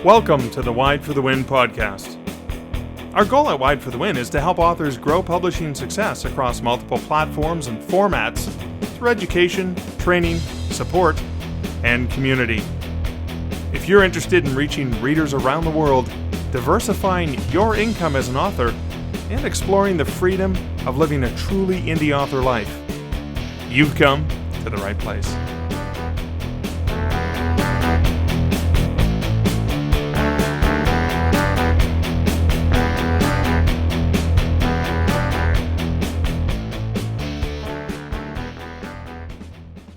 Welcome to the Wide for the Win podcast. Our goal at Wide for the Win is to help authors grow publishing success across multiple platforms and formats through education, training, support, and community. If you're interested in reaching readers around the world, diversifying your income as an author, and exploring the freedom of living a truly indie author life, you've come to the right place.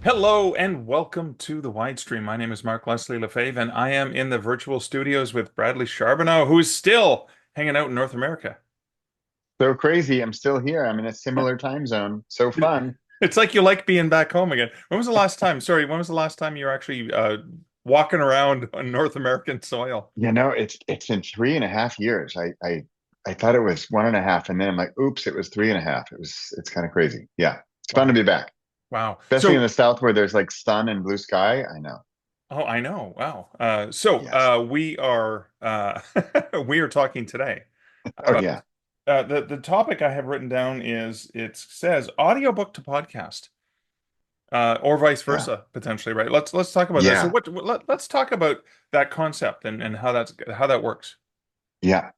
Hello and welcome to the Wide Stream. My name is Mark Leslie Lefebvre, and I am in the virtual studios with Bradley Charbonneau, who's still hanging out in North America. So crazy. I'm still here. I'm in a similar time zone. So fun. It's like you like being back home again. When was the last time? Sorry, when was the last time you were actually walking around on North American soil? It's been 3.5 years. I thought it was 1.5, and then I'm like, oops, it was 3.5. It's kind of crazy. Yeah. It's fun to be back. Wow. Especially in the South where there's like sun and blue sky. I know. Oh, I know. Wow. Yes. We are we are talking today. Oh yeah. The topic I have written down is it says audiobook to podcast, or vice Yeah. versa, potentially, right? Let's talk about that. So Yeah. let's talk about that concept and how that works. Yeah.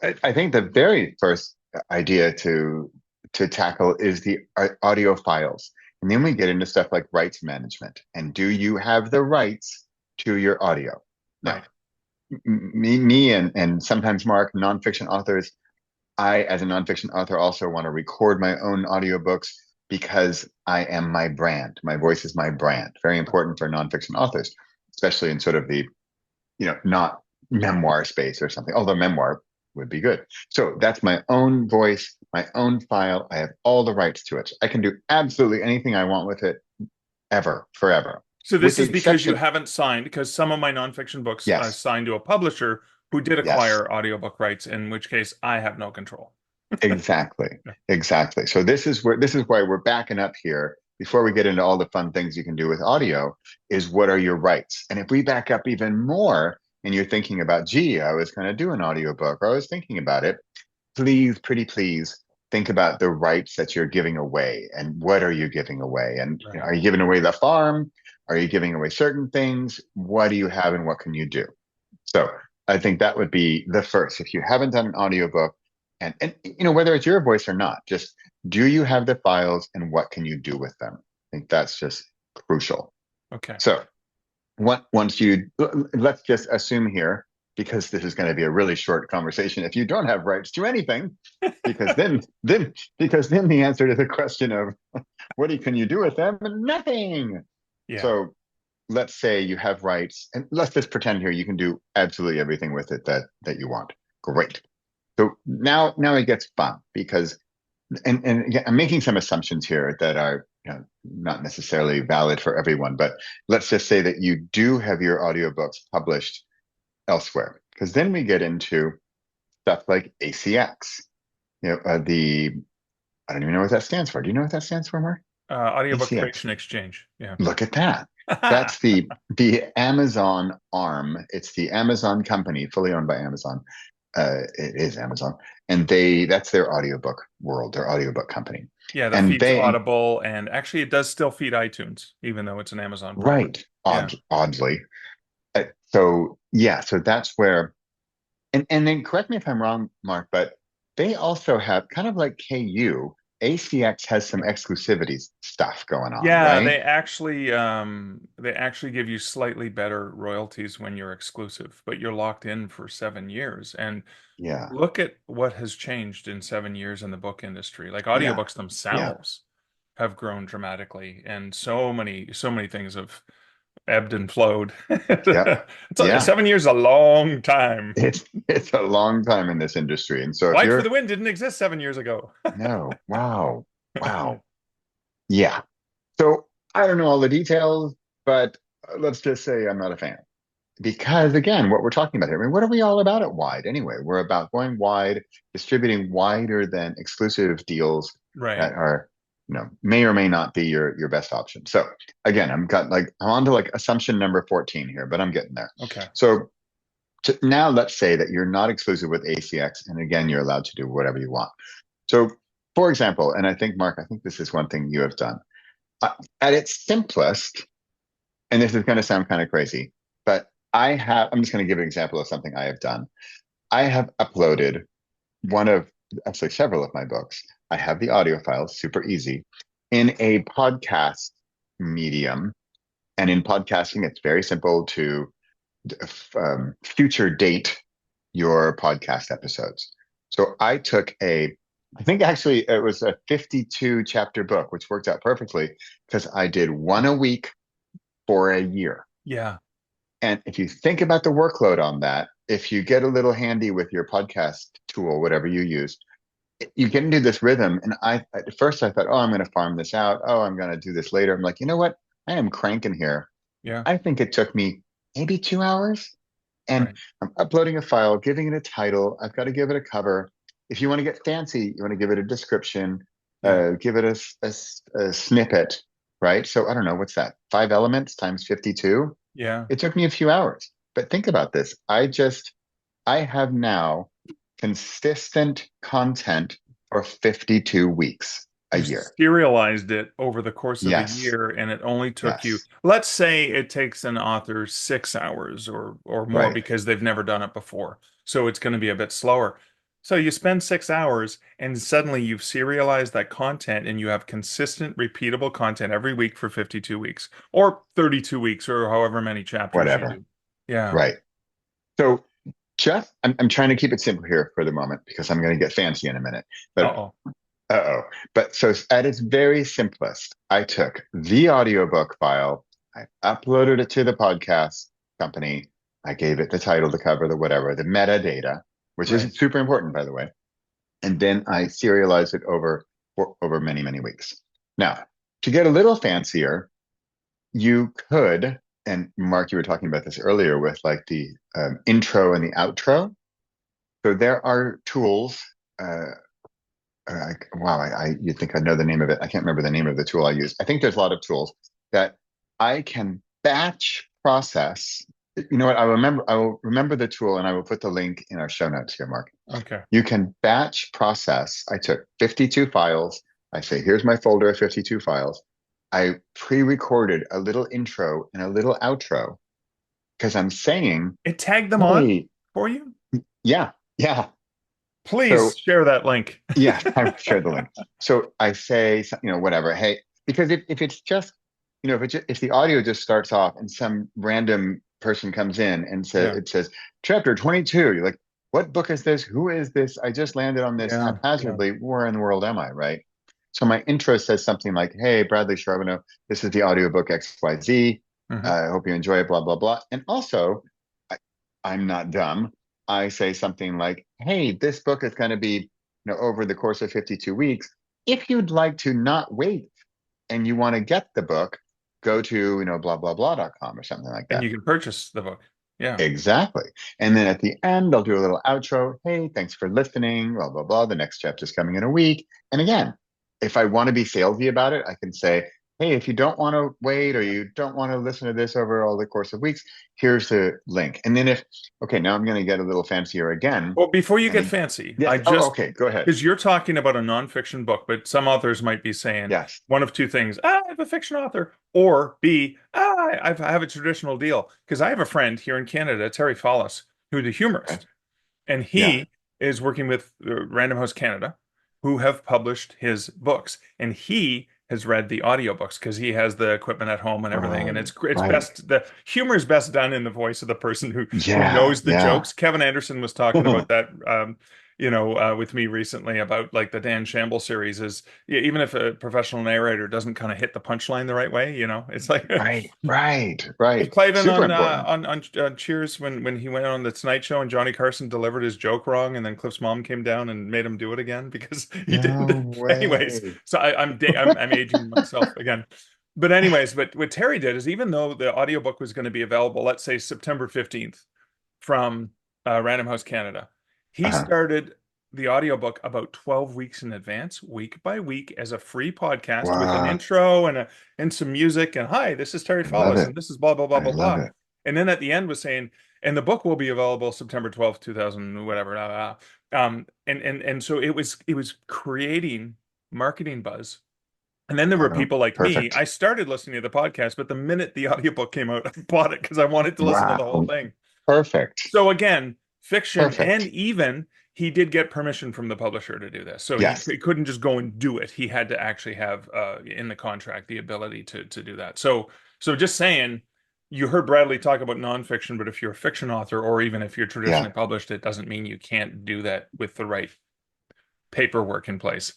I think the very first idea to tackle is the audio files. And then we get into stuff like rights management. And do you have the rights to your audio? Now, Right. me and sometimes Mark, nonfiction authors, I, as a nonfiction author, also want to record my own audiobooks because I am my brand. My voice is my brand. Very important for nonfiction authors, especially in sort of the, not memoir space or something, although memoir would be good. So that's my own voice, my own file. I have all the rights to it. I can do absolutely anything I want with it ever, forever. So With this the is because you exception, haven't signed, because some of my nonfiction books yes, signed to a publisher who did yes. acquire audiobook rights, in which case I have no control. Exactly. Yeah. Exactly. So this is why we're backing up here before we get into all the fun things you can do with audio is what are your rights? And if we back up even more and you're thinking about, gee, I was going to do an audiobook or I was thinking about it, please, pretty please think about the rights that you're giving away and what are you giving away? And Right. are you giving away the farm? Are you giving away certain things? What do you have and what can you do? So I think that would be the first. If you haven't done an audiobook, and whether it's your voice or not, just do you have the files and what can you do with them? I think that's just crucial. Okay. So let's just assume here, because this is going to be a really short conversation, if you don't have rights to anything, because then the answer to the question of can you do with them? Nothing. Yeah. So let's say you have rights, and let's just pretend here you can do absolutely everything with it that you want. Great. So now it gets fun because, and again, I'm making some assumptions here that are not necessarily valid for everyone, but let's just say that you do have your audiobooks published elsewhere, because then we get into stuff like ACX. I don't even know what that stands for. Do you know what that stands for, Mark? Audiobook ACX. Creation Exchange. Yeah. Look at that. That's the Amazon arm. It's the Amazon company, fully owned by Amazon. It is Amazon, and that's their audiobook world, their audiobook company. Yeah, that And feeds Audible, and actually it does still feed iTunes, even though it's an Amazon property. Right, Yeah. oddly. So that's where, and then correct me if I'm wrong, Mark, but they also have, kind of like KU, ACX has some exclusivity stuff going on, Yeah, right? they actually give you slightly better royalties when you're exclusive, but you're locked in for 7 years. And Yeah, look at what has changed in 7 years in the book industry. Like yeah, audiobooks yeah, themselves have grown dramatically, and so many things have ebbed and flowed. yep, yeah. 7 years is a long time. It's a long time in this industry, and so if Wide for the you're Wind didn't exist 7 years ago. no, wow, yeah. So I don't know all the details, but let's just say I'm not a fan. Because again, what we're talking about here, I mean, what are we all about at Wide anyway? We're about going wide, distributing wider than exclusive deals Right. that are, may or may not be your best option. So again, I'm on to like assumption number 14 here, but I'm getting there. Okay. So now let's say that you're not exclusive with ACX, and again, you're allowed to do whatever you want. So, for example, and I think, Mark, I think this is one thing you have done. At its simplest, and this is going to sound kind of crazy, but I'm just going to give an example of something I have done. I have uploaded actually several of my books. I have the audio files, super easy, in a podcast medium. And in podcasting, it's very simple to future date your podcast episodes. So I think actually it was a 52 chapter book, which worked out perfectly because I did one a week for a year. Yeah. And if you think about the workload on that, if you get a little handy with your podcast tool, whatever you use, you get into this rhythm. And at first I thought, oh, I'm going to farm this out. Oh, I'm going to do this later. I'm like, you know what? I am cranking here. Yeah. I think it took me maybe 2 hours. And Right. I'm uploading a file, giving it a title. I've got to give it a cover. If you want to get fancy, you want to give it a description, give it a snippet, right? So I don't know, what's that? 5 elements times 52. Yeah. It took me a few hours. But think about this. I have now consistent content for 52 weeks a You year. serialized it over the course of a Yes. year, and it only took you, Yes. let's say it takes an author 6 hours or more Right. because they've never done it before. So it's going to be a bit slower. So you spend 6 hours and suddenly you've serialized that content and you have consistent, repeatable content every week for 52 weeks or 32 weeks or however many chapters you Whatever. do. Yeah. Right. So I'm trying to keep it simple here for the moment because I'm going to get fancy in a minute. But Uh-oh. uh-oh. But so at its very simplest, I took the audiobook file, I uploaded it to the podcast company, I gave it the title, the cover, the whatever, the metadata, which Right. is super important, by the way. And then I serialized it over many, many weeks. Now, to get a little fancier, you could, and Mark, you were talking about this earlier with like the intro and the outro. So there are tools. You'd think I know the name of it. I can't remember the name of the tool I use. I think there's a lot of tools that I can batch process. You know what? I will remember the tool and I will put the link in our show notes here, Mark. Okay. You can batch process. I took 52 files. I say, here's my folder of 52 files. I pre-recorded a little intro and a little outro because I'm saying, It tagged them on hey, for you? yeah, yeah. So Please share that link. yeah, I shared the link. So I say, whatever. Hey, because if it's just, if the audio just starts off and some random person comes in and Yeah. it says chapter 22, you're like, what book is this? Who is this? I just landed on this Yeah. haphazardly. Where in the world am I? Right. So my intro says something like, hey, Bradley Charbonneau, this is the audiobook XYZ. Mhm. I hope you enjoy it, blah, blah, blah. And also, I'm not dumb. I say something like, hey, this book is going to be, over the course of 52 weeks. If you'd like to not wait and you want to get the book, go to, blah, blah, blah.com or something like And that. you can purchase the book. Yeah. Exactly. And then at the end, I'll do a little outro. Hey, thanks for listening, blah, blah, blah. The next chapter is coming in a week. And again, if I want to be salesy about it, I can say, hey, if you don't want to wait or you don't want to listen to this over all the course of weeks, here's the link. And then okay, now I'm going to get a little fancier again. Well, before you And get fancy, yes. Oh, okay. Go ahead. because you're talking about a nonfiction book, but some authors might be saying Yes. one of two things. I have a fiction author, or B, I have a traditional deal. Because I have a friend here in Canada, Terry Fallis, who's a Okay. humorist, and Yeah. he is working with Random House Canada, who have published his books, and he has read the audiobooks because he has the equipment at home and everything. And Right. it's Right. best, the humor is best done in the voice of the person who Yeah. knows the Yeah. jokes. Kevin Anderson was talking about that with me recently about like the Dan Shamble series is even if a professional narrator doesn't kind of hit the punchline the right way, it's like Right. Right. Clive Right. Clavin Super important. on Cheers when he went on the Tonight Show and Johnny Carson delivered his joke wrong and then Cliff's mom came down and made him do it again because he No didn't. Anyways, way. so I'm aging myself again. But anyways, but what Terry did is even though the audiobook was going to be available, let's say September 15th from Random House Canada, he Uh-huh. started the audiobook about 12 weeks in advance, week by week, as a free podcast with an Wow. intro and some music. And hi, this is Terry I love Fallis, it. and this is blah, blah, blah, I blah, love blah. it. And then at the end was saying, and the book will be available September 12th, 2000, whatever. And so it was creating marketing buzz. And then there were Oh, people like me. perfect. I started listening to the podcast, but the minute the audiobook came out, I bought it because I wanted to listen to the whole Wow. thing. Perfect. So again, fiction, and Perfect. even he did get permission from the publisher to do this. So Yes. he couldn't just go and do it. He had to actually have in the contract the ability to do that. So just saying, you heard Bradley talk about nonfiction, but if you're a fiction author, or even if you're Yeah. traditionally published, it doesn't mean you can't do that with the right paperwork in place.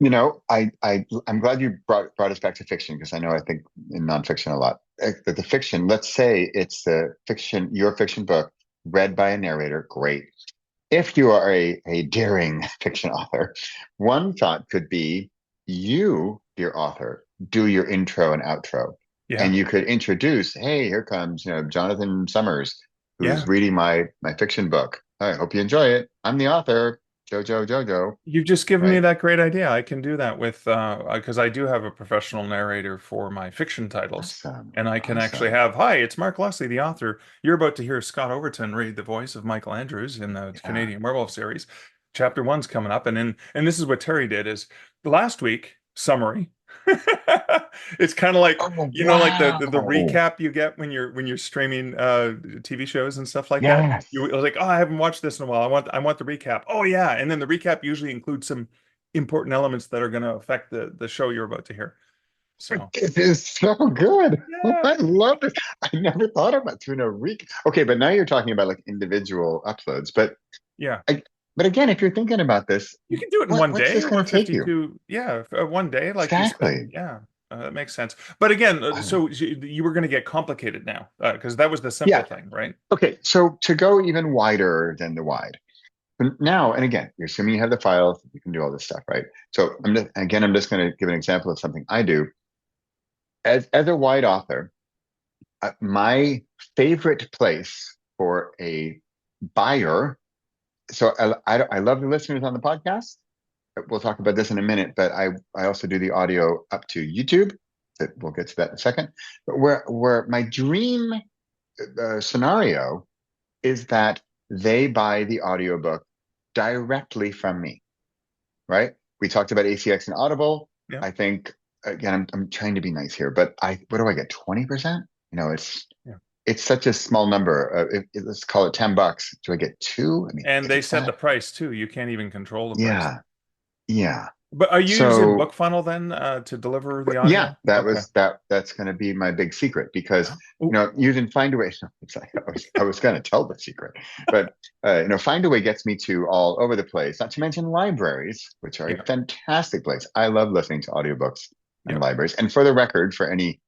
I'm glad you brought us back to fiction, because I know I think in nonfiction a lot. The fiction, let's say it's the fiction, your fiction book read by a narrator, great. If you are a daring fiction author, one thought could be you, dear author, do your intro and outro. Yeah. And you could introduce, hey, here comes, Jonathan Summers, who's Yeah. reading my fiction book. I hope you enjoy it. I'm the author, Jojo, You've just given me right? that great idea. I can do that with because I do have a professional narrator for my fiction titles, Awesome. and I can actually Awesome. have, hi, it's Mark Leslie, the author. You're about to hear Scott Overton read the voice of Michael Andrews in the Yeah. Canadian Werewolf series. Chapter one's coming up, and this is what Terry did is last week summary. It's kind of like, Oh, like the wow. recap you get when you're streaming TV shows and stuff like that. Yes. You was like, oh, I haven't watched this in a while. I want the recap. Oh yeah, and then the recap usually includes some important elements that are going to affect the show you're about to hear. So It is so good. yeah, I love it. I never thought about doing a week. Okay, but now you're talking about like individual uploads. yeah, I, but again, if you're thinking about this, you can do it in one what's day this or going to take you? 52. Yeah, one day, like you spend. Exactly. Yeah, that makes sense. But again, Um, so you were going to get complicated now because that was the simple yeah. thing, right? Okay. So to go even wider than the wide. Now, and again, you're assuming you have the files, you can do all this stuff, right? So I'm just going to give an example of something I do. As a wide author, my favorite place for a buyer. So I love the listeners on the podcast. We'll talk about this in a minute, but I also do the audio up to YouTube. We'll get to that in a second. But where my dream scenario is that they buy the audiobook directly from me, right? We talked about ACX and Audible. Yeah, I think again, I'm trying to be nice here, but what do I get? 20%? yeah. It's such a small number. Let's call it $10. Do I get two? I mean, And if they it's set the that, price too. You can't even control the price. yeah, yeah. But are you using So BookFunnel then to deliver the yeah, audio? Okay. that's going to be my big secret, because Oh, you can find a way. It's like, I was going to tell the secret, but find a way gets me to all over the place. Not to mention libraries, which are a yeah, fantastic place. I love listening to audiobooks and yeah. libraries. And for the record, for any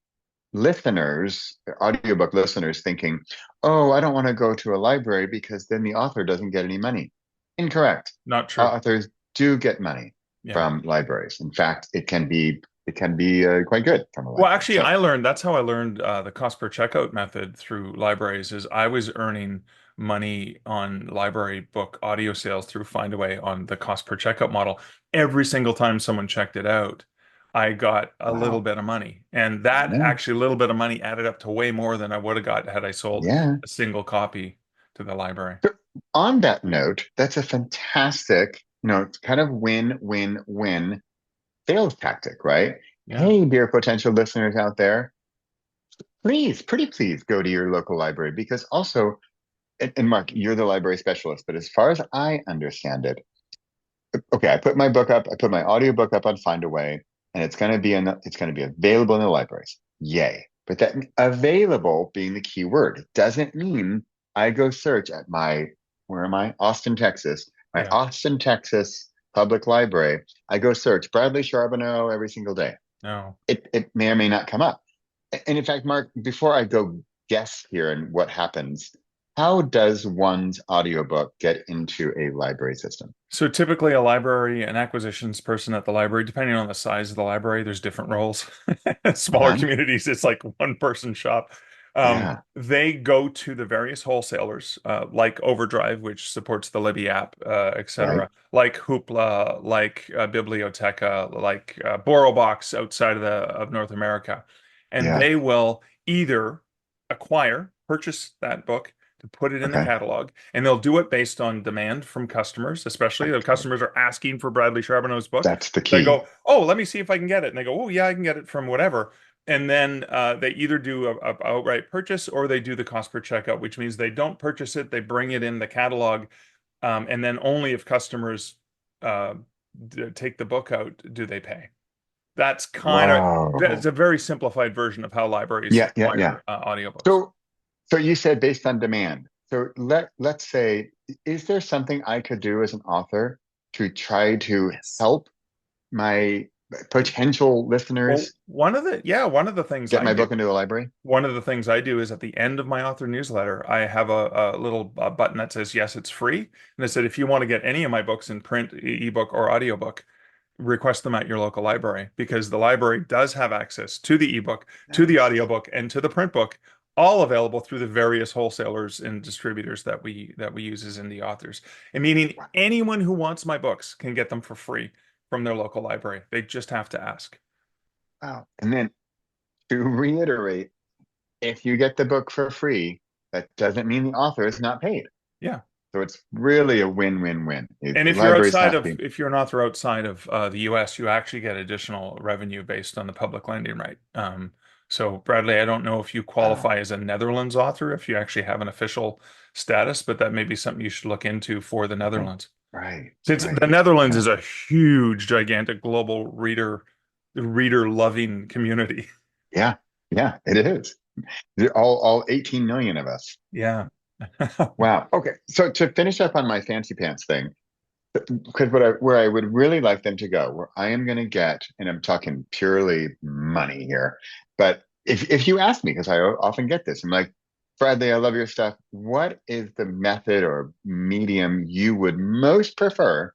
listeners, audiobook listeners thinking, oh, I don't want to go to a library because then the author doesn't get any money. Incorrect. Not true. Authors do get money Yeah. from libraries. In fact, it can be quite good from a Well, library. actually, So that's how I learned the cost per checkout method through libraries is I was earning money on library book audio sales through Findaway on the cost per checkout model. Every single time someone checked it out, I got a little wow, bit of money. And that yeah, actually, a little bit of money added up to way more than I would have got had I sold yeah. a single copy to the library. So on that note, that's a fantastic, kind of win-win-win sales tactic, right? Yeah. Hey, dear potential listeners out there, please, pretty please go to your local library, because also, and Mark, you're the library specialist, but as far as I understand it, okay, I put my audiobook up on Findaway, and it's going to be available in the libraries. Yay. But that available being the key word, it doesn't mean I go search at where am I? Austin, Texas. My Yeah. Austin, Texas public library. I go search Bradley Charbonneau every single day. No. It may or may not come up. And in fact, Mark, before I go guess here and what happens, how does one's audiobook get into a library system? So typically a library, an acquisitions person at the library, depending on the size of the library, there's different roles. Smaller Uh-huh. communities, it's like one person shop. Yeah, They go to the various wholesalers, like Overdrive, which supports the Libby app, right. etc., like Hoopla, like Biblioteca, like BorrowBox outside of North America, and Yeah, they will either purchase that book, to put it in the Okay. catalog, and they'll do it based on demand from customers, especially the Excellent. customers are asking for Bradley Charbonneau's book. That's the They key. go, "Oh, let me see if I can get it," and they go, "Oh, yeah, I can get it from whatever." And then they either do a outright purchase or they do the cost per checkout, which means they don't purchase it, they bring it in the catalog, and then only if customers uh, take the book out do they pay. That's that's Wow. a very simplified version of how libraries Yeah, yeah, yeah. acquire audiobooks. So, so you said based on demand. So let's say, is there something I could do as an author to try to Yes. help my potential Well, listeners one of the things get I my do, book into the library? one of the things I do is at the end of my author newsletter, I have a little button that says, yes, it's free. And I said, if you want to get any of my books in print, ebook, or audiobook, request them at your local library because the library does have access to the ebook, to the Nice. audiobook, and to the print book, all available through the various wholesalers and distributors that we use as indie authors. And meaning anyone who wants my books can get them for free from their local library. They just have to ask. Wow. And then to reiterate, if you get the book for free, that doesn't mean the author is not paid. Yeah. So it's really a win-win-win. And The library's happy. if you're an author outside of the US, you actually get additional revenue based on the public lending right. So Bradley, I don't know if you Wow. qualify as a Netherlands author, if you actually have an official status, but that may be something you should look into for the Right. Netherlands. Right. Since the Right. Netherlands Yeah. is a huge, gigantic global reader loving community. Yeah. Yeah. It is. All 18 million of us. Yeah. Wow. Okay. So to finish up on my fancy pants thing, because where I would really like them to go, where I am going to get, and I'm talking purely money here, but if you ask me, because I often get this, I'm like, Bradley, I love your stuff. What is the method or medium you would most prefer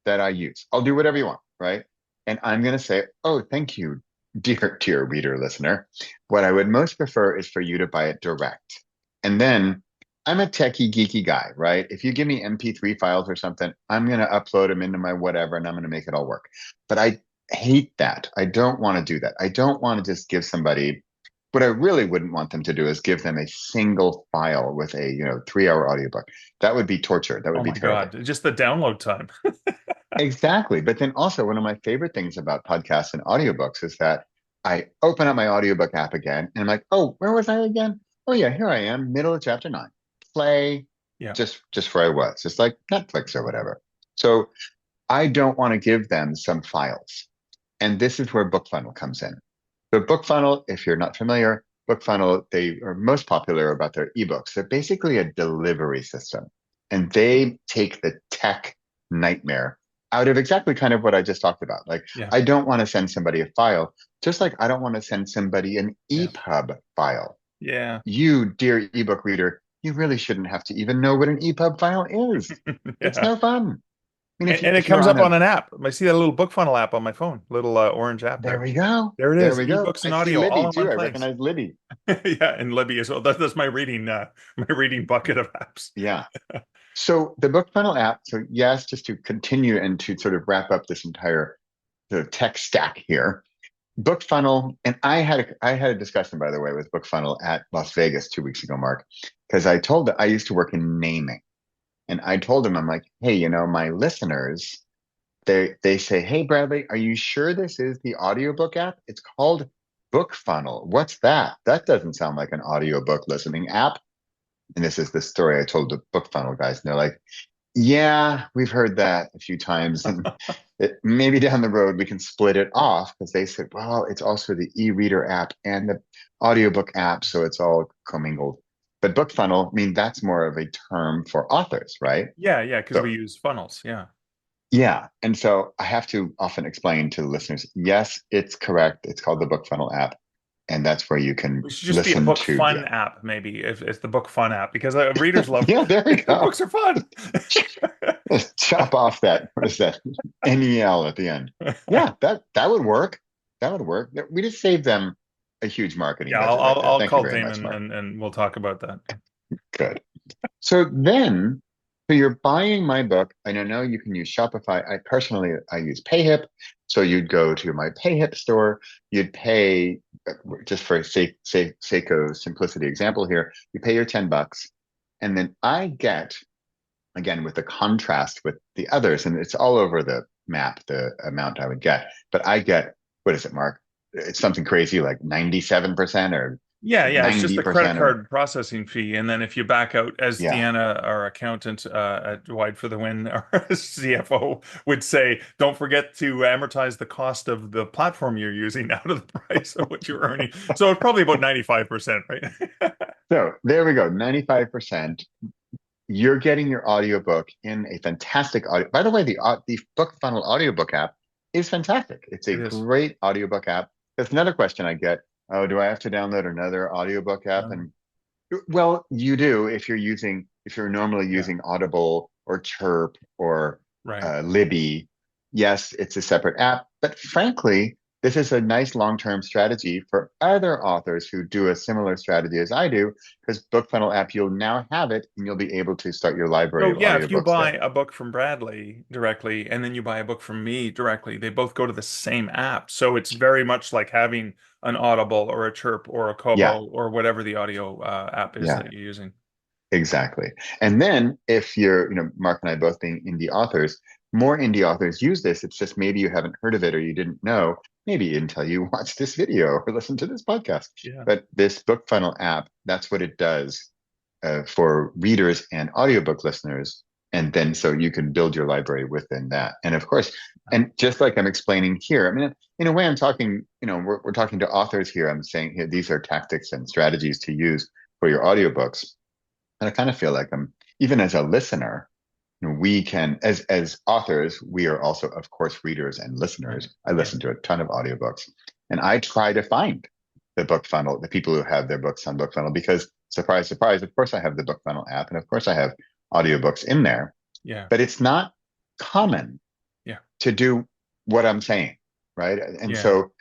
that I use? I'll do whatever you want, right? And I'm going to say, oh, thank you, dear reader listener. What I would most prefer is for you to buy it direct. And then I'm a techie, geeky guy, right? If you give me MP3 files or something, I'm going to upload them into my whatever and I'm going to make it all work. But I hate that. I don't want to do that. I don't want to just give somebody what I really wouldn't want them to do is give them a single file with a, 3 hour audiobook. That would be torture. That would Oh be my terrible. God. Just the download time. Exactly. But then also one of my favorite things about podcasts and audiobooks is that I open up my audiobook app again and I'm like, oh, where was I again? Oh yeah, here I am, middle of chapter 9. Play Yeah. just where I was, just like Netflix or whatever. So I don't want to give them some files. And this is where BookFunnel comes in. So BookFunnel, if you're not familiar, BookFunnel, they are most popular about their ebooks. They're basically a delivery system. And they take the tech nightmare out of exactly kind of what I just talked about. Like, Yeah. I don't want to send somebody a file, just like I don't want to send somebody an Yeah. EPUB file. Yeah. You, dear ebook reader, you really shouldn't have to even know what an EPUB file is. It's Yeah. no fun. I mean, And it if you're comes on up on a, an app. I see that little book funnel app on my phone, little orange app there there. we go. There it There is, we go. ebooks I and see audio all Libby in one too. I place. recognize Libby. Yeah, and Libby as well. That's my reading bucket of apps. Yeah. So the book funnel app, so yes, just to continue and to sort of wrap up this entire tech stack here, book funnel, and I had a discussion by the way with book funnel at Las Vegas 2 weeks ago, Mark, because I told that I used to work in naming. And I told him, I'm like, hey, my listeners, they say, hey Bradley, are you sure this is the audiobook app? It's called Book Funnel. What's that? That doesn't sound like an audiobook listening app. And this is the story I told the Book Funnel guys. And they're like, yeah, we've heard that a few times. And maybe down the road we can split it off because they said, well, it's also the e-reader app and the audiobook app. So it's all commingled. But Book Funnel, I mean, that's more of a term for authors, right? Yeah, yeah, because So we use funnels. Yeah. yeah. And so I have to often explain to the listeners, yes, it's correct. It's called the Book Funnel app. And that's where you can We should just be a listen book to, fun app, maybe, if it's the book fun app, because readers love yeah, there we go. books are fun. Chop off that, what is that? NEL at the end. Yeah, that would work. That would work. We just saved them a huge marketing Yeah, budget right there. I'll Thank you call very much, Damon Mark. and we'll talk about that. Good. So then, so you're buying my book, and I know you can use Shopify. I use PayHip. So you'd go to my PayHip store. You'd pay, just for sake of simplicity example here, you pay your $10. And then I get, again, with the contrast with the others, and it's all over the map, the amount I would get, but I get, what is it, Mark? It's something crazy like 97% or Yeah, it's just the credit 90% or, card processing fee, and then if you back out, as yeah. Deanna, our accountant at Wide for the Win, our CFO, would say, don't forget to amortize the cost of the platform you're using out of the price of what you're earning. So it's probably about 95%, right? So there we go, 95%. You're getting your audiobook in a fantastic audio. By the way, the Book Funnel audiobook app is fantastic. It's a It is. great audiobook app. That's another question I get. Oh, do I have to download another audiobook app? No. And well, you do if you're normally Yeah, using Audible or Chirp or right. Libby. Yes, it's a separate app, but frankly, this is a nice long-term strategy for other authors who do a similar strategy as I do, because BookFunnel app, you'll now have it and you'll be able to start your library So of yeah, if you audiobooks buy there. a book from Bradley directly and then you buy a book from me directly, they both go to the same app. So it's very much like having an Audible or a Chirp or a Yeah, Kobo or whatever the audio app is yeah. that you're using. Exactly. And then if you're, Mark and I both being indie authors, more indie authors use this. It's just maybe you haven't heard of it or you didn't know, maybe until you watch this video or listen to this podcast. Yeah. But this book funnel app, that's what it does for readers and audiobook listeners. And then so you can build your library within that. And of course, and just like I'm explaining here, I mean, in a way, I'm talking, we're talking to authors here. I'm saying here, these are tactics and strategies to use for your audiobooks. And I kind of feel like I'm, even as a listener, we can, as authors, we are also, of course, readers and Right. listeners. I Yeah. listen to a ton of audiobooks, and I try to find the book funnel, the people who have their books on book funnel, because surprise, surprise, of course I have the book funnel app, and of course I have audiobooks in there, Yeah. but it's not common Yeah. to do what I'm saying, right? And Yeah. so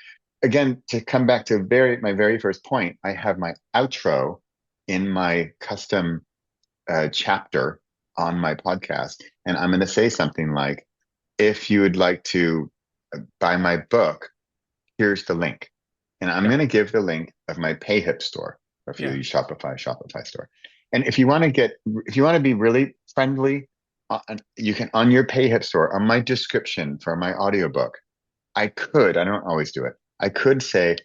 again, to come back to my very first point, I have my outro in my custom chapter on my podcast. And I'm going to say something like, if you would like to buy my book, here's the link. And I'm Yeah. going to give the link of my PayHip store, or if you Yeah. use Shopify store. And if you want to be really friendly, you can, on your PayHip store, on my description for my audiobook, I don't always do it. I could say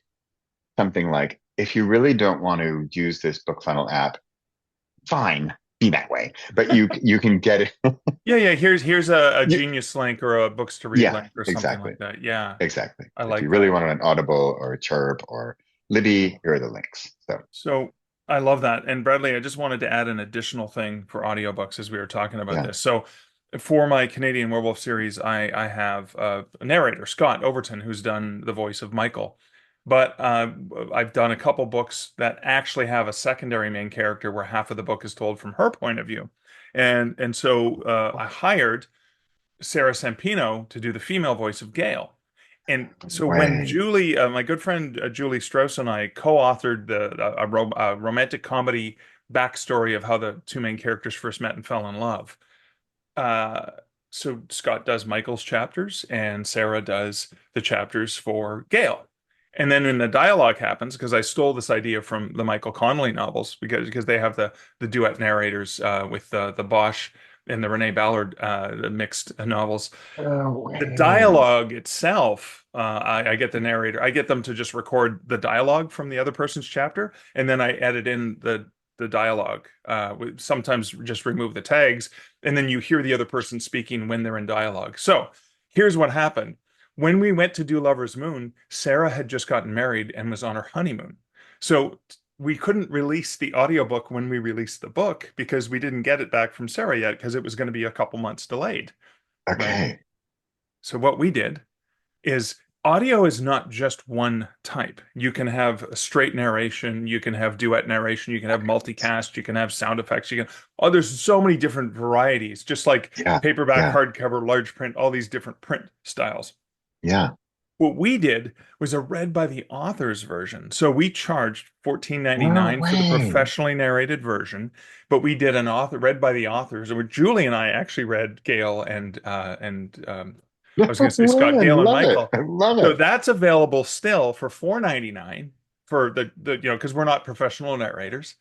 something like, if you really don't want to use this book funnel app, fine, be that way. But you can get it. Yeah. Here's a you, Genius link or a books to read yeah, link or something exactly. like that. Yeah. Exactly. I If you like really that. want an Audible or a Chirp or Libby, here are the links. So So I love that. And Bradley, I just wanted to add an additional thing for audiobooks as we were talking about yeah. this. So for my Canadian Werewolf series, I have a narrator, Scott Overton, who's done the voice of Michael. But I've done a couple books that actually have a secondary main character where half of the book is told from her point of view. And so I hired Sarah Sampino to do the female voice of Gail. And so when Way. Julie, my good friend Julie Strauss and I co-authored a romantic comedy backstory of how the two main characters first met and fell in love. Uh, so Scott does Michael's chapters and Sarah does the chapters for Gail. And then when the dialogue happens, because I stole this idea from the Michael Connolly novels, because they have the duet narrators with the Bosch and the Renee Ballard the mixed novels. No The way. dialogue itself, I get the narrator, I get them to just record the dialogue from the other person's chapter, and then I edit in the dialogue. Sometimes just remove the tags, and then you hear the other person speaking when they're in dialogue. So here's what happened. When we went to do Lover's Moon, Sarah had just gotten married and was on her honeymoon. So we couldn't release the audiobook when we released the book because we didn't get it back from Sarah yet because it was going to be a couple months delayed, right? Okay. So what we did is audio is not just one type. You can have a straight narration, you can have duet narration, you can have multicast, you can have sound effects, you can there's so many different varieties, just like Yeah. paperback, Yeah. hardcover, large print, all these different print styles. Yeah. What we did was a read by the author's version. So we charged No $14.99 for the way. professionally narrated version, but we did an author read by the authors. Where Julie and I actually read Gail and I was going No to say way. Scott, I Gail, and love it. Michael. I love So it. that's available still for $4.99 for the because we're not professional narrators.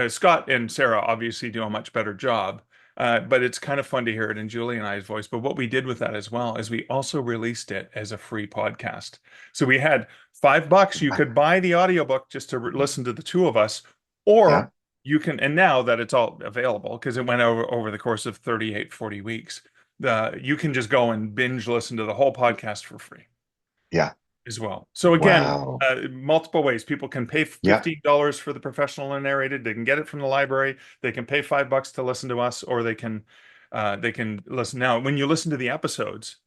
Scott and Sarah obviously do a much better job, but it's kind of fun to hear it in Julie and I's voice. But what we did with that as well is we also released it as a free podcast. So we had $5. You could buy the audiobook just to listen to the two of us, Yeah. or you can, and now that it's all available, because it went over the course of 38, 40 weeks, you can just go and binge listen to the whole podcast for free Yeah. as well. So again, Wow. multiple ways. People can pay Yeah. $15 for the professional and narrated. They can get it from the library. They can pay $5 to listen to us, or they can listen. Now, when you listen to the episodes,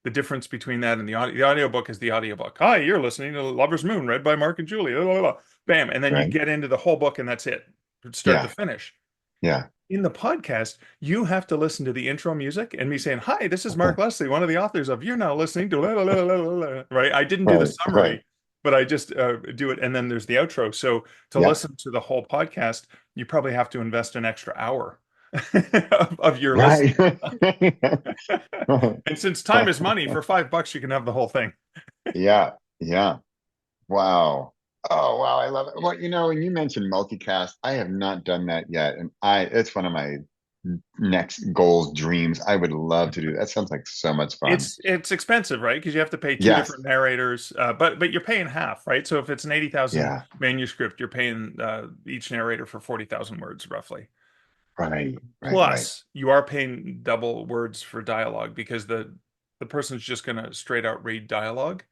the difference between that and the audiobook is the audiobook. Hi, you're listening to Lover's Moon, read by Mark and Julie. Blah, blah, blah. Bam, and then you Right. get into the whole book, and that's it, start to Yeah. finish. Yeah. In the podcast, you have to listen to the intro music and me saying, "Hi, this is Okay. Mark Leslie, one of the authors of You're Now Listening to," la, la, la, la, la, la," right? I didn't do the Right. Right. summary, but I just do it, and then there's the outro. So to Yeah. listen to the whole podcast, you probably have to invest an extra hour of your listening. Right. And since time is money, for $5, you can have the whole thing. Yeah. Yeah. Wow. Oh, wow. I love it. Well, when you mentioned multicast, I have not done that yet. And it's one of my next goals, dreams. I would love to do that. That sounds like so much fun. It's expensive, right? Because you have to pay two Yes. different narrators, but you're paying half, right? So if it's an 80,000 Yeah. manuscript, you're paying each narrator for 40,000 words roughly. Right. Right. Right. Plus, you are paying double words for dialogue because the person's just going to straight out read dialogue,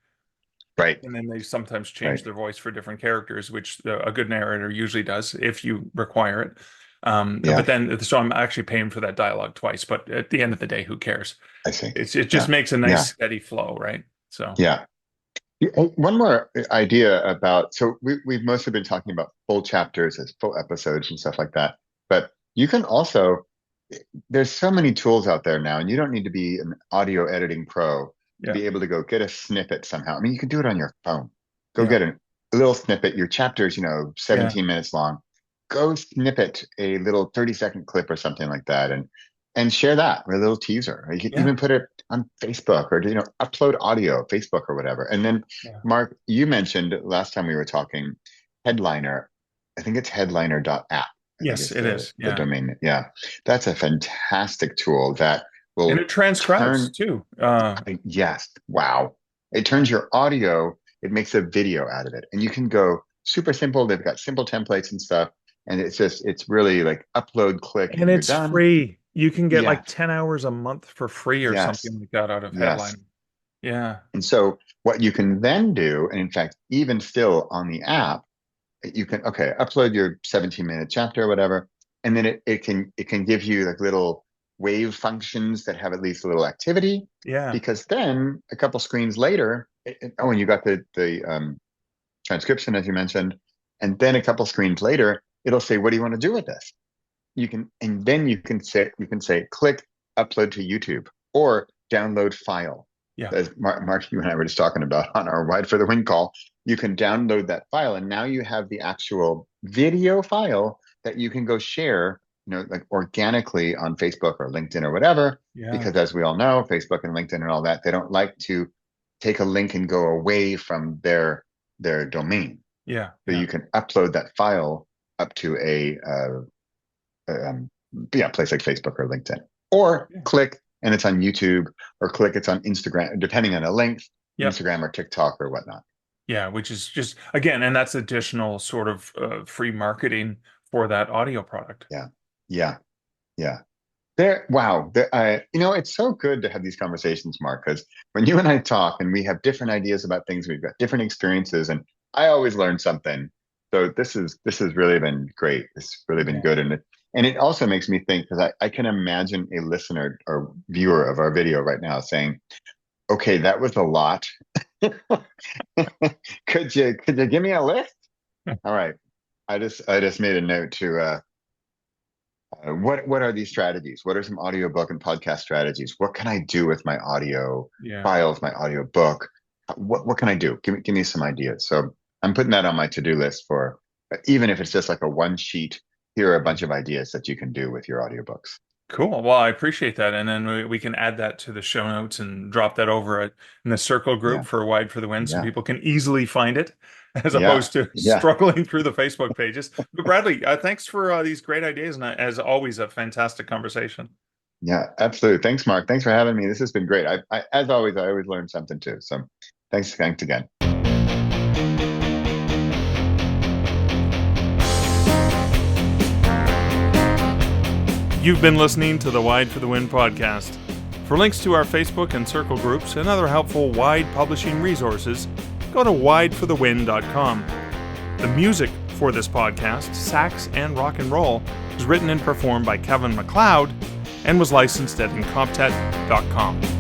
Right. and then they sometimes change Right. their voice for different characters, which a good narrator usually does if you require it. Yeah. But then, so I'm actually paying for that dialogue twice. But at the end of the day, who cares? I see. It just Yeah. makes a nice Yeah. steady flow, right? So Yeah. One more idea about, so we've mostly been talking about full chapters as full episodes and stuff like that. But you can also, there's so many tools out there now, and you don't need to be an audio editing pro to yeah, be able to go get a snippet somehow. I mean, you can do it on your phone. Go yeah, get a little snippet. Your chapter's, yeah, 17 minutes long. Go snippet a little 30-second clip or something like that, and share that with a little teaser. Or you can yeah, even put it on Facebook, or upload audio, Facebook or whatever. And then, yeah. Mark, you mentioned last time we were talking Headliner. I think it's headliner.app. I think Yes, is it is. the Yeah, domain. Yeah. That's a fantastic tool that and will it transcribes turn, too. yes, wow. It turns your audio, it makes a video out of it. And you can go super simple. They've got simple templates and stuff. And it's really like upload, click, And and you're it's done. free. You can get like Yes, 10 hours a month for free or yes, something like that out of yes. Headline. Yeah, And so what you can then do, and in fact, even still on the app, you can, okay, upload your 17-minute chapter or whatever, and then it can give you like little wave functions that have at least a little activity, yeah, because then a couple screens later, and you got the transcription as you mentioned, and then a couple screens later, it'll say, what do you want to do with this? And then you can say click upload to YouTube or download file. yeah, As Mark, you and I were just talking about on our Wide for the Wind call, you can download that file, and now you have the actual video file that you can go share, like organically on Facebook or LinkedIn or whatever. yeah, Because as we all know, Facebook and LinkedIn and all that, they don't like to take a link and go away from their domain. yeah, So yeah, you can upload that file up to a um, place like Facebook or LinkedIn, or yeah, click and it's on YouTube, or click it's on Instagram, depending on the length, yep. Instagram or TikTok or whatnot. Yeah, which is just again, and that's additional sort of free marketing for that audio product. Yeah, yeah, yeah. Wow. It's so good to have these conversations, Mark, because when you and I talk and we have different ideas about things, we've got different experiences, and I always learn something. So this has really been great. It's really been Yeah. good, and it also makes me think, because I can imagine a listener or viewer of our video right now saying, "Okay, that was a lot. Could you give me a list?" All right. I just made a note to what are these strategies? What are some audiobook and podcast strategies? What can I do with my audio Yeah. files, my audio book? What can I do? Give me some ideas. So I'm putting that on my to-do list for, even if it's just like a one sheet, here are a bunch of ideas that you can do with your audiobooks. Cool. Well, I appreciate that. And then we can add that to the show notes and drop that over in the circle group Yeah, for Wide for the Win so yeah, people can easily find it as yeah, opposed to yeah, struggling through the Facebook pages. But Bradley, thanks for these great ideas. And as always, a fantastic conversation. yeah. Absolutely. Thanks, Mark. Thanks for having me. This has been great. As always, I always learn something too. So thanks again. You've been listening to the Wide for the Win podcast. For links to our Facebook and Circle groups and other helpful Wide publishing resources, go to wideforthewin.com. The music for this podcast, Sax and Rock and Roll, was written and performed by Kevin MacLeod and was licensed at incomptet.com.